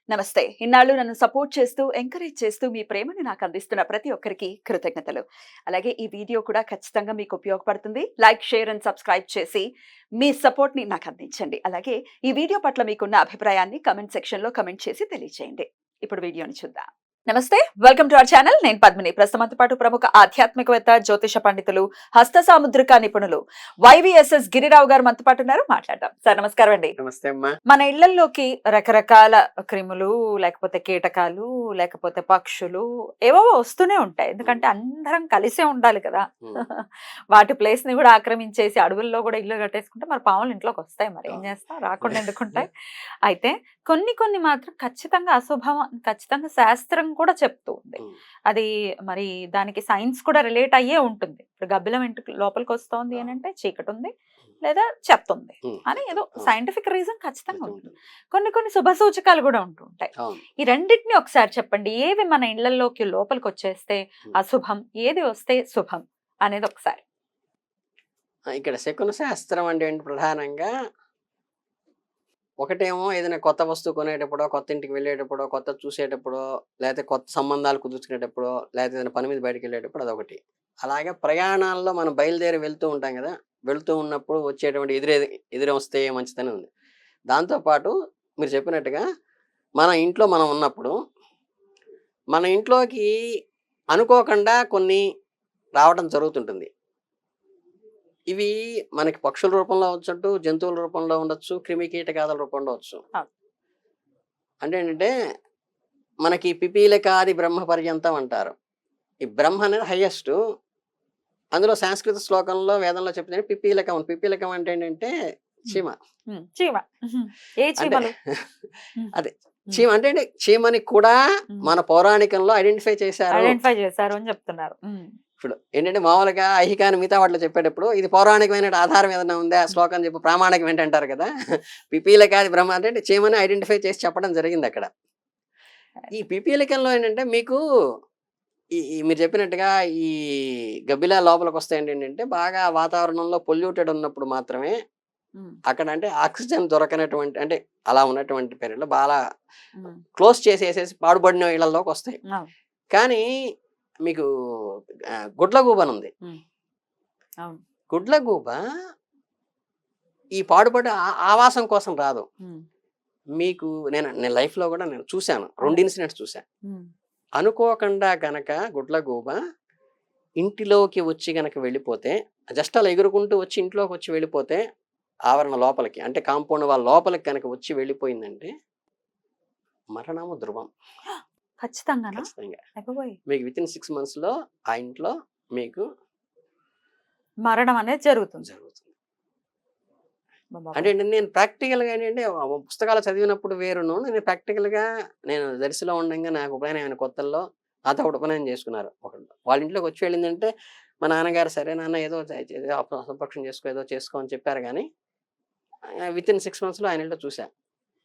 నమస్తే. ఇన్నాళ్ళు నన్ను సపోర్ట్ చేస్తూ, ఎంకరేజ్ చేస్తూ మీ ప్రేమని నాకు అందిస్తున్న ప్రతి ఒక్కరికి కృతజ్ఞతలు. అలాగే ఈ వీడియో కూడా ఖచ్చితంగా మీకు ఉపయోగపడుతుంది. లైక్, షేర్ అండ్ సబ్స్క్రైబ్ చేసి మీ సపోర్ట్‌ని నాకు అందించండి. అలాగే ఈ వీడియో పట్ల మీకున్న అభిప్రాయాన్ని కామెంట్ సెక్షన్‌లో కామెంట్ చేసి తెలియజేయండి. ఇప్పుడు వీడియోని చూద్దాం. నమస్తే, వెల్కమ్ టు అవర్ ఛానల్. నేను పద్మిని. ప్రస్తుతంతో పాటు ప్రముఖ ఆధ్యాత్మికవేత్త, జ్యోతిష పండితులు, హస్త సాముద్రిక నిపుణులు వైవిఎస్ఎస్ గిరిరావు గారు మనతో పాటు ఉన్నారు. మాట్లాడదాం. సార్ నమస్కారం అండి. నమస్తే అమ్మా. మన ఇళ్లలోకి రకరకాల క్రిములు, లేకపోతే కీటకాలు, లేకపోతే పక్షులు ఏవో వస్తూనే ఉంటాయి. ఎందుకంటే అందరం కలిసే ఉండాలి కదా. వాటి ప్లేస్ ని కూడా ఆక్రమించేసి అడవుల్లో కూడా ఇల్లు కట్టేసుకుంటే మరి పాములు ఇంట్లోకి వస్తాయి. మరి ఏం చేస్తాం, రాకుండా ఎందుకుంటాయి. అయితే కొన్ని మాత్రం ఖచ్చితంగా అశుభం, ఖచ్చితంగా శాస్త్రం కూడా చెప్తూ ఉంది. అది మరి దానికి సైన్స్ కూడా రిలేట్ అయ్యే ఉంటుంది. ఇప్పుడు గబ్బిలం ఇంటికి లోపలికి వస్తోంది అని అంటే చీకటి ఉంది లేదా చెత్త ఉంది అని ఏదో సైంటిఫిక్ రీజన్ ఖచ్చితంగా ఉంటుంది. కొన్ని శుభ సూచకాలు కూడా ఉంటూ ఉంటాయి. ఈ రెండింటిని ఒకసారి చెప్పండి. ఏవి మన ఇళ్లలోకి లోపలికి వచ్చేస్తే అశుభం, ఏది వస్తే శుభం అనేది ఒకసారి. ఇక్కడ శకున శాస్త్రం అంటే ఏంటి? ప్రధానంగా ఒకటేమో ఏదైనా కొత్త వస్తువు కొనేటప్పుడో, కొత్త ఇంటికి వెళ్ళేటప్పుడో, కొత్త చూసేటప్పుడో, లేకపోతే కొత్త సంబంధాలు కుదుర్చుకునేటప్పుడో, లేకపోతే ఏదైనా పని మీద బయటకు వెళ్ళేటప్పుడు అదొకటి. అలాగే ప్రయాణాల్లో మనం బయలుదేరి వెళ్తూ ఉంటాం కదా. వెళ్తూ ఉన్నప్పుడు వచ్చేటువంటి ఎదురు వస్తే మంచిదని ఉంది. దాంతోపాటు మీరు చెప్పినట్టుగా మన ఇంట్లో మనం ఉన్నప్పుడు మన ఇంట్లోకి అనుకోకుండా కొన్ని రావడం జరుగుతుంటుంది. ఇవి మనకి పక్షుల రూపంలో ఉండొచ్చు, జంతువుల రూపంలో ఉండొచ్చు, క్రిమి కీటకాదుల రూపంలో ఉండొచ్చు. అంటే ఏంటంటే మనకి పిపీలకాది బ్రహ్మ పర్యంతం అంటారు. ఈ బ్రహ్మ అనేది హైయెస్ట్. అందులో సంస్కృత శ్లోకంలో వేదంలో చెప్తే పిపీలకం. పిపీలకం అంటే ఏంటంటే చీమ. అదే చీమ అంటే చీమని కూడా మన పౌరాణికంలో ఐడెంటిఫై చేశారు అని చెప్తున్నారు. ఇప్పుడు ఏంటంటే మామూలుగా ఐహికాన్ని మిగతా వాటిలో చెప్పేటప్పుడు ఇది పౌరాణికమైన ఆధారం ఏదైనా ఉందా శ్లోకం చెప్పి ప్రామాణికం ఏంటంటారు కదా. పిపీలకాది బ్రహ్మ అంటే చీమని ఐడెంటిఫై చేసి చెప్పడం జరిగింది అక్కడ. ఈ పిపీలికంలో ఏంటంటే మీకు ఈ మీరు చెప్పినట్టుగా ఈ గబ్బిలా లోపలికి వస్తాయి ఏంటంటే బాగా వాతావరణంలో పొల్యూటెడ్ ఉన్నప్పుడు మాత్రమే అక్కడ అంటే ఆక్సిజన్ దొరకనటువంటి అంటే అలా ఉన్నటువంటి పీరియడ్లో బాగా క్లోజ్ చేసేసేసి పాడుబడిన ఇళ్లలోకి వస్తాయి. కానీ మీకు గుడ్లగూబ అని ఉంది. గుడ్లగూబ ఈ పాడుబడి ఆవాసం కోసం రాదు. మీకు నేను లైఫ్లో కూడా నేను చూశాను, 2 ఇన్సిడెంట్స్ చూశాను. అనుకోకుండా గనక గుడ్లగూబ ఇంటిలోకి వచ్చి గనక వెళ్ళిపోతే, జస్ట్ అలా ఎగురుకుంటూ వచ్చి ఇంట్లోకి వచ్చి వెళ్ళిపోతే, ఆవరణ లోపలికి అంటే కాంపౌండ్ వాళ్ళ లోపలికి కనుక వచ్చి వెళ్ళిపోయిందంటే మరణము ధ్రువం. ఖచ్చితంగా మీకు వితిన్ 6 months లో ఆ ఇంట్లో మీకు మరణం అనేది జరుగుతుంది. అంటే నేను ప్రాక్టికల్గా ఏంటంటే పుస్తకాలు చదివినప్పుడు వేరును, నేను ప్రాక్టికల్గా నేను దర్శిలో ఉండగా నాకు ఉపనయనం కొత్తల్లో నాతో ఒకటి ఉపనయనం చేసుకున్నారు. ఒకళ్ళు వాళ్ళ ఇంట్లోకి వచ్చి వెళ్ళిందంటే మా నాన్నగారు సరే నాన్న ఏదో అసంపక్షం చేసుకో ఏదో చేసుకో అని చెప్పారు. కానీ వితిన్ 6 months ఆయన ఇంట్లో చూశాను.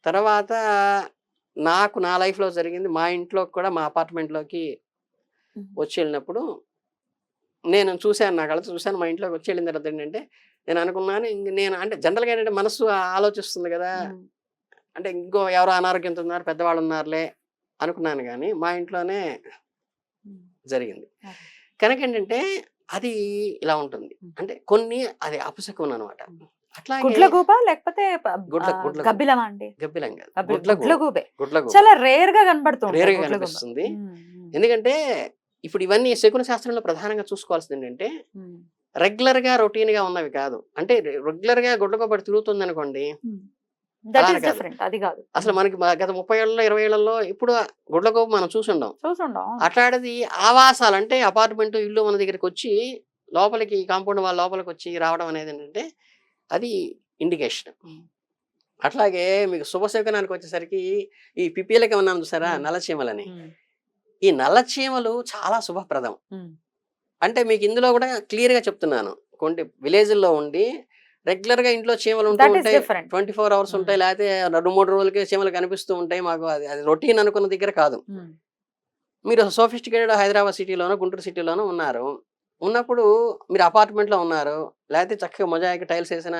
తర్వాత నాకు నా లైఫ్లో జరిగింది మా ఇంట్లో కూడా మా అపార్ట్మెంట్లోకి వచ్చి వెళ్ళినప్పుడు నేను చూశాను, నా కళ్ళతో చూశాను. మా ఇంట్లోకి వచ్చి వెళ్ళిన తర్వాత ఏంటంటే నేను అనుకున్నాను, నేను అంటే జనరల్గా ఏంటంటే మనసు ఆలోచిస్తుంది కదా, అంటే ఇంకో ఎవరో అనారోగ్యంతో ఉన్నారు పెద్దవాళ్ళు ఉన్నారులే అనుకున్నాను. కానీ మా ఇంట్లోనే జరిగింది కనుక ఏంటంటే అది ఇలా ఉంటుంది. అంటే కొన్ని అది అపశకునం అనమాట. గుడ్లగూబ లేకపోతే గబ్బిలమా అండి? గబ్బిలం కాదు, గుడ్లగూబే. చాలా రేర్ గా కనిపిస్తుంది. ఎందుకంటే ఇప్పుడు ఇవన్నీ శకున శాస్త్రంలో ప్రధానంగా చూసుకోవాల్సింది ఏంటంటే రెగ్యులర్ గా రొటీన్ గా ఉన్నవి కాదు. అంటే రెగ్యులర్ గా గుడ్లగూబ తిరుగుతుంది అనుకోండి, అసలు మనకి గత 30 ఏళ్ళలో 20 ఏళ్లలో ఇప్పుడు గుడ్లగూబ మనం చూసుండం. అట్లాంటిది ఆవాసాలు అంటే అపార్ట్మెంట్ ఇల్లు మన దగ్గరికి వచ్చి లోపలికి కాంపౌండ్ వాళ్ళ లోపలికి వచ్చి రావడం అనేది ఏంటంటే అది ఇండికేషన్. అట్లాగే మీకు శుభశకునానికి వచ్చేసరికి ఈ పిపీలకి ఉన్నాను చూసారా, నల్లచీమలని. ఈ నల్లచీమలు చాలా శుభప్రదం. అంటే మీకు ఇందులో కూడా క్లియర్ గా చెప్తున్నాను. కొన్ని విలేజ్ల్లో ఉండి రెగ్యులర్ గా ఇంట్లో చీమలు ఉంటాయి, 24 hours ఉంటాయి, లేకపోతే 2-3 రోజులకి చీమలు కనిపిస్తూ ఉంటాయి. మాకు అది రొటీన్ అనుకున్న దగ్గర కాదు. మీరు సోఫిస్టికేటెడ్ హైదరాబాద్ సిటీలోనో గుంటూరు సిటీలోనో ఉన్నప్పుడు మీరు అపార్ట్మెంట్లో ఉన్నారు, లేకపోతే చక్కగా మొజాయిక్ టైల్స్ వేసిన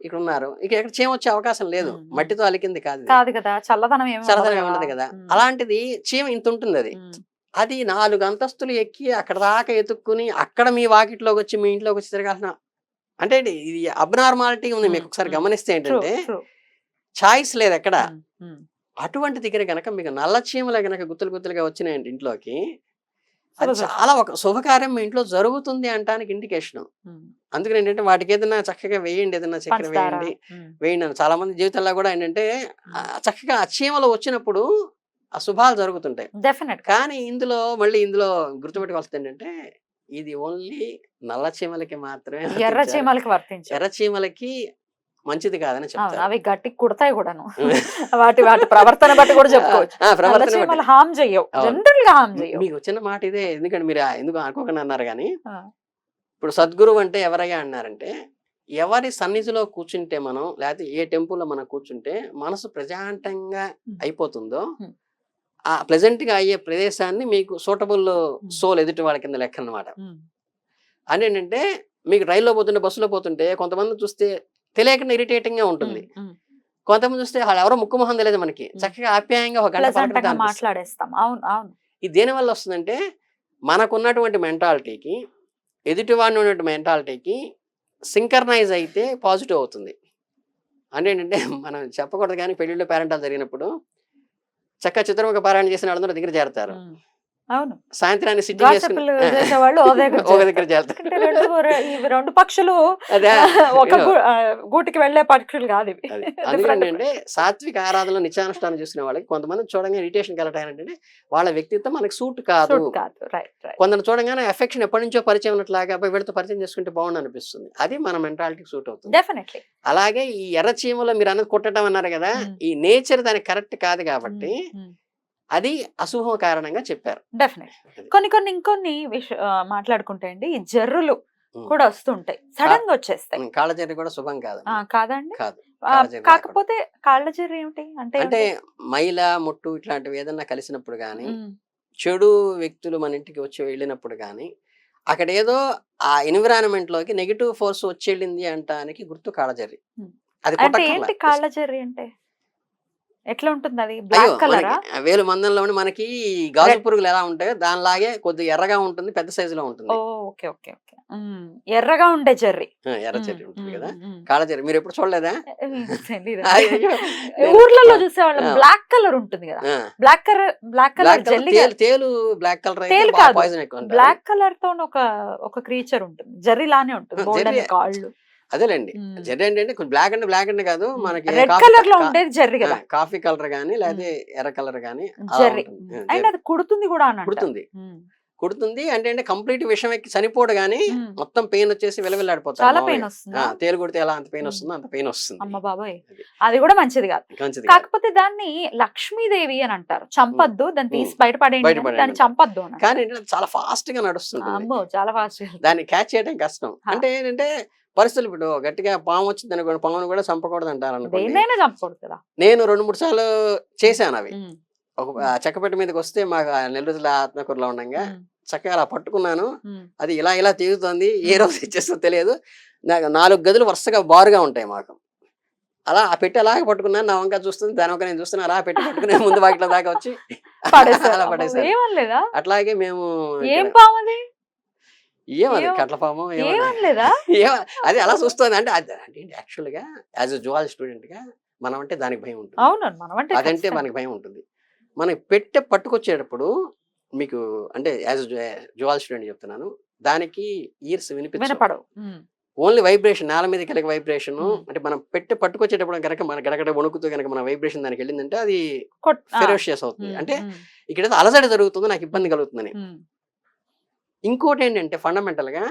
ఇక్కడ ఉన్నారు, ఇక ఎక్కడ చీమ వచ్చే అవకాశం లేదు, మట్టితో అలికింది కాదు ఇది. కాదు కదా, చల్లదనం ఏమి చల్లదనం ఉండదు కదా. అలాంటిది చీమ ఇంత ఉంటుంది, అది 4 అంతస్తులు ఎక్కి అక్కడ దాకా ఎత్తుక్కుని అక్కడ మీ వాకిట్లోకి వచ్చి మీ ఇంట్లోకి వచ్చి తిరగాల్సిన, అంటే ఇది అబ్నార్మాలిటీ ఉంది. మీకు ఒకసారి గమనిస్తే ఏంటంటే చాయిస్ లేదు ఎక్కడ. అటువంటి దగ్గర గనక మీకు నల్ల చీమలు గనక గుత్తులు గుత్తులుగా వచ్చినాయండి ఇంట్లోకి, అది చాలా ఒక శుభకార్యం మీ ఇంట్లో జరుగుతుంది అంటానికి ఇండికేషన్. అందుకని ఏంటంటే వాటికి ఏదైనా చక్కగా వేయండి, ఏదైనా చక్కెర వేయండి వేయండి అని. చాలా మంది జీవితంలో కూడా ఏంటంటే చక్కగా ఆ చీమలు వచ్చినప్పుడు ఆ శుభాలు జరుగుతుంటాయి. కానీ ఇందులో గుర్తుపెట్టుకోవాల్సింది ఏంటంటే ఇది ఓన్లీ నల్ల చీమలకి మాత్రమే, ఎర్ర చీమలకి వర్తించారు. ఎర్ర చీమలకి మంచిది కాదని చెప్తారు. అవి గట్టి కుడతాయి కూడాను. వాటి ప్రవర్తన బట్టి కూడా చెప్పుకోవచ్చు. హామ్ చేయవు, జనరల్ గా హామ్ చేయవు. మీకు చిన్న మాట ఇదే, ఎందుకంటే మీరు ఎందుకు అనుకోకుండా అన్నారు కానీ, ఇప్పుడు సద్గురు అంటే ఎవరయ్యా అన్నారంటే, ఎవరి సన్నిధిలో కూర్చుంటే మనం, లేకపోతే ఏ టెంపుల్లో మనం కూర్చుంటే మనసు ప్రశాంతంగా అయిపోతుందో ఆ ప్లెజెంట్ గా అయ్యే ప్రదేశాన్ని మీకు సూటబుల్ సోల్ ఎదుటి వాళ్ళ కింద లెక్క అన్నమాట. అని ఏంటంటే మీకు రైల్లో పోతుంటే, బస్సులో పోతుంటే కొంతమంది చూస్తే తెలియకుండా ఇరిటేటింగ్ గా ఉంటుంది, కొంతమంది చూస్తే వాళ్ళు ఎవరో ముక్కు మొహం తెలియదు మనకి, చక్కగా ఆప్యాయంగా ఒక గంట మాట్లాడేస్తాం. ఇది దేని వల్ల వస్తుందంటే మనకున్నటువంటి మెంటాలిటీకి ఎదుటివాడిని ఉన్నటువంటి మెంటాలిటీకి సింకర్నైజ్ అయితే పాజిటివ్ అవుతుంది. అంటే ఏంటంటే మనం చెప్పకూడదు కానీ పెళ్లిళ్ళు పేరెంటాలు జరిగినప్పుడు చక్కగా చిత్రముఖ పారాయణ చేసిన వాళ్ళందరూ దగ్గర చేరతారు. అవును, సాయంత్రాన్ని సిట్టింగ్ చేసేవాళ్ళు ఒక దగ్గర చేరతారు. రెండు పక్షులు ఒక గూటికి వెళ్లే పక్షులు కాదు ఇవి. అందుకంటే సాత్విక ఆరాధనలో నిత్యానుష్ఠానం చూసిన వాళ్ళకి కొంతమంది చూడగానే ఇరిటేషన్ కలగటానంటే వాళ్ళ వ్యక్తిత్వం మనకి సూట్ కాదు. కొందరు చూడగానే ఎఫెక్షన్ ఎప్పటి నుంచో పరిచయం ఉన్నట్లాగా వీళ్ళతో పరిచయం చేసుకుంటే బాగుండు అనిపిస్తుంది. అది మన మెంటాలిటీకి సూట్ అవుతుంది. అలాగే ఈ ఎర్ర చీమలో మీరు అన్నది కొట్టడం అన్నారు కదా, ఈ నేచర్ దానికి కరెక్ట్ కాదు కాబట్టి అది అశుభం కారణంగా చెప్పారు. కొన్ని ఇంకొన్ని మాట్లాడుకుంటే అండి, ఈ జర్రులు కూడా వస్తుంటాయి, సడన్ గా వచ్చేస్తాయి. కాళ్ళ జర్రి కూడా శుభం కాదు కాదండి. కాకపోతే కాళ్ళ జర్రి ఏమిటి అంటే మైల ముట్టు ఇట్లాంటివి ఏదన్నా కలిసినప్పుడు గానీ, చెడు వ్యక్తులు మన ఇంటికి వచ్చి వెళ్ళినప్పుడు గానీ, అక్కడ ఏదో ఆ ఎన్విరాన్మెంట్ లోకి నెగిటివ్ ఫోర్స్ వచ్చి వెళ్ళింది అంటానికి గుర్తు కాళ్ళ జర్రి. అది ఏంటి కాళ్ళ జర్రి అంటే? ఎట్లా ఉంటుంది అది? బ్లాక్ కలర్ వేలు మందంలో మనకి గాజు పురుగులు ఎలా ఉంటాయో దానిలాగే కొద్దిగా ఎర్రగా ఉంటుంది, పెద్ద సైజులో ఉంటుంది. Okay okay okay. ఎర్రగా ఉండే జర్రి, ఎర్ర జర్రి ఉంటుంది కదా, కాళ్ళ జర్రి. మీరు ఎప్పుడు చూడలేదా? ఊర్లలో చూసేవాళ్ళం. బ్లాక్ కలర్ ఉంటుంది కదా, బ్లాక్ కలర్ జెల్లీ, తేలు బ్లాక్ కలర్, బ్లాక్ కలర్ తో ఒక క్రీచర్ ఉంటుంది, జర్రి లానే ఉంటుంది, కాళ్ళు. అదేలేండి, జర్రి ఏంటంటే బ్లాక్ అంటే కాదు, మనకి రెడ్ కలర్ లో ఉండేది జర్రి కదా, కాఫీ కలర్ గానీ లేకపోతే ఎర్ర కలర్ గానీ జర్రి. అండ్ అది కుడుతుంది కూడా, కుడుతుంది అంటే కంప్లీట్ విషం ఎక్కి చనిపోడు గానీ మొత్తం పెయిన్ వచ్చేసి విలవిల్లాడిపోతుంది. చాలా పెయిన్ వస్తుంది. తేలు కొడితే ఎలా అంత పెయిన్ వస్తుందో అంత పెయిన్ వస్తుంది. అమ్మ బాబాయ్, అది కూడా మంచిది కాదు. కాకపోతే దాన్ని లక్ష్మీదేవి అని అంటారు. చంపద్దు, దాన్ని తీసి బయటపడేయండి, దాన్ని చంపద్దు. కానీ చాలా ఫాస్ట్ గా నడుస్తుంది. అమ్మో, చాలా ఫాస్ట్. దాన్ని క్యాచ్ చేయడం కష్టం. అంటే ఏంటంటే పరిస్థితులు, ఇప్పుడు గట్టిగా పాము వచ్చింది అనుకోండి, పామును కూడా చంపకూడదు అంటారు అనుకోండి. నేను 2-3 సార్లు చేశాను అవి. ఒక చెక్కపెట్ట మీదకి వస్తే మాకు నెల్లూరులో ఆత్మకూరులో ఉండగా చక్కగా అలా పట్టుకున్నాను, అది ఇలా తీగుతుంది, ఏ రోజు ఇచ్చేస్తో తెలియదు. నాకు 4 గదులు వరుసగా బారుగా ఉంటాయి మాకు. అలా ఆ పెట్టి అలాగే పట్టుకున్నాను, నా వంక చూస్తుంది, దాని వంక నేను చూస్తున్నా, అలా పెట్టి పట్టుకునే ముందు వాటిలో దాకా వచ్చి అలా పడేసాను. అట్లాగే మేము ఏమది కట్లపాము అది అలా చూస్తుంది. అంటే యాక్చువల్ గా యాజ్ ఎ జువాలజీ స్టూడెంట్ గా మనం అంటే దానికి భయం ఉంటుంది. అదంటే మనకి భయం ఉంటుంది. మనం పెట్టె పట్టుకొచ్చేటప్పుడు మీకు అంటే యాజ్ జువాలజీ స్టూడెంట్ చెప్తున్నాను, దానికి ఇయర్స్ వినిపించవు, ఓన్లీ వైబ్రేషన్, నేల మీద కలిగే వైబ్రేషన్. అంటే మనం పెట్టె పట్టుకొచ్చేటప్పుడు కనుక మన గడగడ వణుకుతూ కనుక మన వైబ్రేషన్ దానికి వెళ్ళిందంటే అది ఫెరోషియస్ అవుతుంది. అంటే ఇక్కడ అలజడి జరుగుతుందో నాకు ఇబ్బంది కలుగుతుందని. ఇంకోటి ఏంటంటే ఫండమెంటల్ గా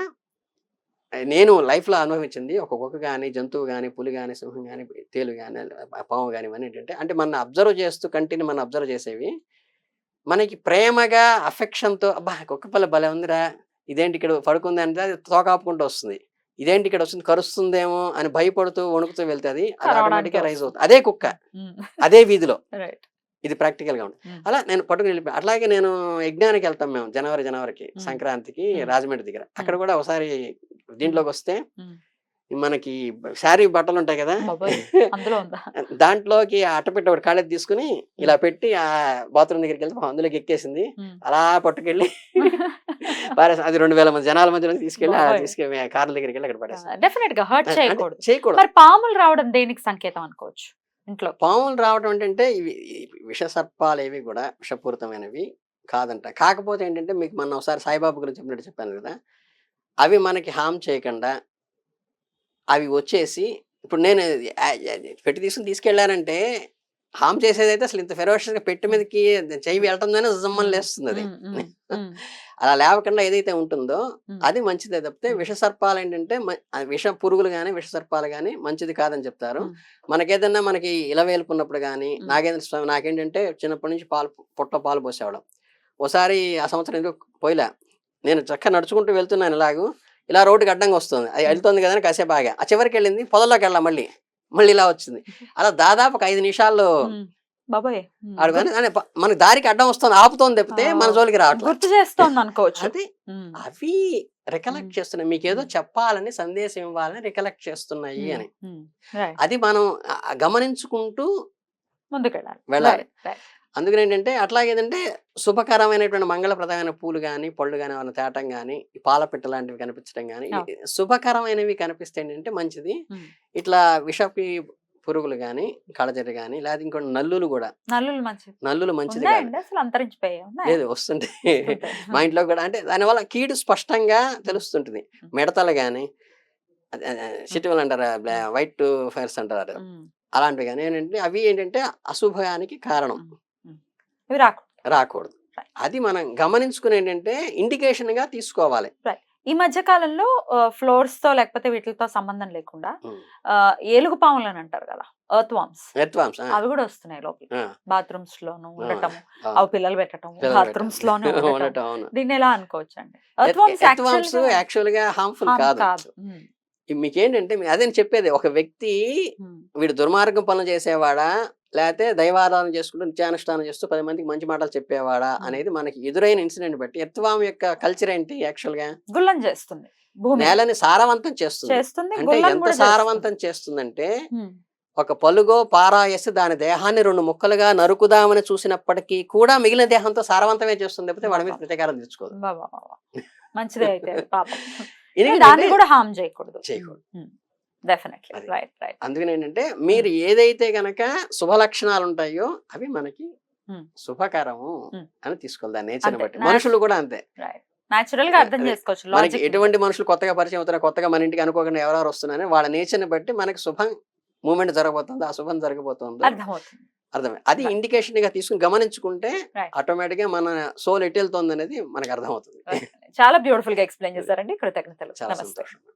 నేను లైఫ్ లో అనుభవించింది, ఒక కుక్క కానీ, జంతువు కానీ, పులి కానీ, సింహం కానీ, తేలు కానీ, పాము కానీ, ఇవన్నీ ఏంటంటే అంటే మన అబ్జర్వ్ చేస్తూ కంటిన్యూ మనం అబ్జర్వ్ చేసేవి మనకి ప్రేమగా అఫెక్షన్తో, అబ్బా కుక్క పిల్ల భలే ఉందిరా, ఇదేంటి ఇక్కడ పడుకుంది అంటే అది తోకాపుకుంటూ వస్తుంది, ఇదేంటి ఇక్కడ వస్తుంది కరుస్తుందేమో అని భయపడుతూ వణుకుతూ వెళ్తే అది ఆటోమేటిక్ గా రైజ్ అవుతుంది. అదే కుక్క అదే వీధిలో, ఇది ప్రాక్టికల్ గా ఉంటుంది. అలా నేను పట్టుకుని వెళ్ళిపోయి. అట్లాగే నేను యజ్ఞానికి వెళ్తాం మేము జనవరికి సంక్రాంతికి రాజమండ్రి దగ్గర. అక్కడ కూడా ఒకసారి దీంట్లోకి వస్తే మనకి శారీ బట్టలు ఉంటాయి కదా, బాబోయ్, అందులో ఉందా? దాంట్లోకి ఆ అట్టపెట్టి ఒకటి కాళ్ళెత్తి తీసుకుని ఇలా పెట్టి ఆ బాత్రూమ్ దగ్గరికి వెళ్తే అందులోకి ఎక్కేసింది. అలా పట్టుకెళ్ళి పారేసి అది 2000 మంది జనాల మధ్యలో తీసుకెళ్ళి బాబోయ్. తీసుకెళ్ళి కార్ల దగ్గరికి వెళ్ళి అక్కడ పడేసింది. డెఫినెట్ గా హర్ట్ అంటే చేయకూడదు. చేయకూడదు. మరి పాములు రావడం దేనికి సంకేతం అనుకోవచ్చు ఇంట్లో? పాములు రావడం అంటే ఇవి విష సర్పాలు ఏవి కూడా విషపూరితమైనవి కాదంట. కాకపోతే ఏంటంటే మీకు మొన్న ఒకసారి సాయిబాబా గురించి చెప్పినట్టు చెప్పాను కదా, అవి మనకి హామ్ చేయకుండా అవి వచ్చేసి ఇప్పుడు నేను పెట్టి తీసుకెళ్ళానంటే హామ్ చేసేదైతే అసలు ఇంత ఫెరోషియస్ గా పెట్టి మీదకి చెయ్యి వెళ్ళటంతోనే జమ్మని లేస్తుంది అది. అలా లేవకుండా ఏదైతే ఉంటుందో అది మంచిదే తప్పితే విష సర్పాలు ఏంటంటే విష పురుగులు గానీ విష సర్పాలు గానీ మంచిది కాదని చెప్తారు. మనకేదన్నా మనకి ఇలవేలుకున్నప్పుడు గానీ నాగేంద్ర స్వామి నాకేంటంటే చిన్నప్పటి నుంచి పుట్ట పాలు పోసేవాడు. ఒకసారి ఆ సంవత్సరం ఎందుకు పోయిలా, నేను చక్కగా నడుచుకుంటూ వెళ్తున్నాను ఇలాగూ, ఇలా రోడ్డుకి అడ్డంగా వస్తుంది, అది వెళ్తుంది కదా అని కాసేపు ఆగా, ఆ చివరికి వెళ్ళింది పొదల్లోకి వెళ్ళా, మళ్ళీ ఇలా వచ్చింది. అలా దాదాపు ఒక 5 నిమిషాల్లో బాబాయ్ మనకి దారికి అడ్డం వస్తుంది, ఆపుతోంది తప్పితే మన జోలికి రావట్లేదు. గుర్తు చేస్తోంది అనుకోవచ్చు. అది అవి రికలెక్ట్ చేస్తున్నాయి, మీకు ఏదో చెప్పాలని సందేశం ఇవ్వాలని రికలెక్ట్ చేస్తున్నాయి అని. అది మనం గమనించుకుంటూ వెళ్ళాలి. అందుకని ఏంటంటే అట్లాగేదంటే శుభకరమైనటువంటి మంగళప్రదమైన పూలు కానీ పళ్ళు కానీ ఏమైనా తేటం కానీ పాలపిట్ట లాంటివి కనిపించడం కానీ శుభకరమైనవి కనిపిస్తే ఏంటంటే మంచిది. ఇట్లా విషపి పురుగులు గాని కళజరి గాని లేదా ఇంకోటి నల్లులు కూడా, నల్లులు మంచిది లేదు వస్తుంటే మా ఇంట్లో కూడా, అంటే దానివల్ల కీడు స్పష్టంగా తెలుస్తుంటుంది. మిడతలు గాని చిట్టువలు అంటారు, వైట్ ఫైర్స్ అంటారు, అలాంటివి కానీ ఏంటంటే అవి ఏంటంటే అశుభానికి కారణం, రాకూడదు. అది మనం గమనించుకుని ఏంటంటే ఇండికేషన్ గా తీసుకోవాలి. ఈ మధ్య కాలంలో ఫ్లోర్స్ తో లేకపోతే వీటితో సంబంధం లేకుండా ఏలుగు పాములు అని అంటారు కదా, ఎర్త్ వామ్స్, అవి కూడా వస్తున్నాయి లోపల బాత్రూమ్స్ లోను ఉండటం, అవి పిల్లలు పెట్టడం బాత్రూమ్స్ లోనే ఉండటం. దీన్ని ఎలా అనుకోవచ్చు అండి? ఎర్త్ వామ్స్ యాక్చువల్ గా హార్మ్ఫుల్ కాదు. మీకేంటంటే అదే చెప్పేది, ఒక వ్యక్తి వీడు దుర్మార్గం పనులు చేసేవాడా లేకపోతే దైవారాధన చేసుకుంటూ నిత్యానుష్ఠానం చేస్తూ 10 మందికి మంచి మాటలు చెప్పేవాడా అనేది మనకి ఎదురైన ఇన్సిడెంట్ బట్టి ఎర్త్వామ్ యొక్క కల్చర్ ఏంటి, యాక్చువల్ గా గుల్లం చేస్తుంది, నేలని సారవంతం చేస్తుంది. అంటే ఎంత సారవంతం చేస్తుందంటే ఒక పలుగో పారాయసి దాని దేహాన్ని 2 ముక్కలుగా నరుకుదామని చూసినప్పటికీ కూడా మిగిలిన దేహంతో సారవంతమే చేస్తుంది తప్పితే వాడి మీద ప్రతీకారం తెచ్చుకోదు. మంచిదే అయితే పాపం. దాన్ని కూడా హార్మ్ చేయకూడదు. అందుకని ఏంటంటే మీరు ఏదైతే గనక శుభ లక్షణాలు ఉంటాయో అవి మనకి శుభకరము అని తీసుకోవాలి. దాని నేచర్ బట్టి మనుషులు కూడా అంతే, నేచురల్ గా అర్థం చేసుకోవచ్చు. మనకి ఎటువంటి మనుషులు కొత్తగా పరిచయం అవుతారో, కొత్తగా మన ఇంటికి అనుకోకుండా ఎవరెవరు వస్తున్నారని వాళ్ళ నేచర్ ని బట్టి మనకి శుభం మూమెంట్ జరగబోతుంది, అశుభం జరగబోతుంది అర్థమే. అది ఇండికేషన్ గా తీసుకుని గమనించుకుంటే ఆటోమేటిక్ గా మన సోల్ ఎటు వెళ్తుంది అనేది మనకు అర్థమవుతుంది. చాలా బ్యూటిఫుల్ గా ఎక్స్ప్లెయిన్ చేశారండి, కృతజ్ఞతలు. చాలా సంతోషం.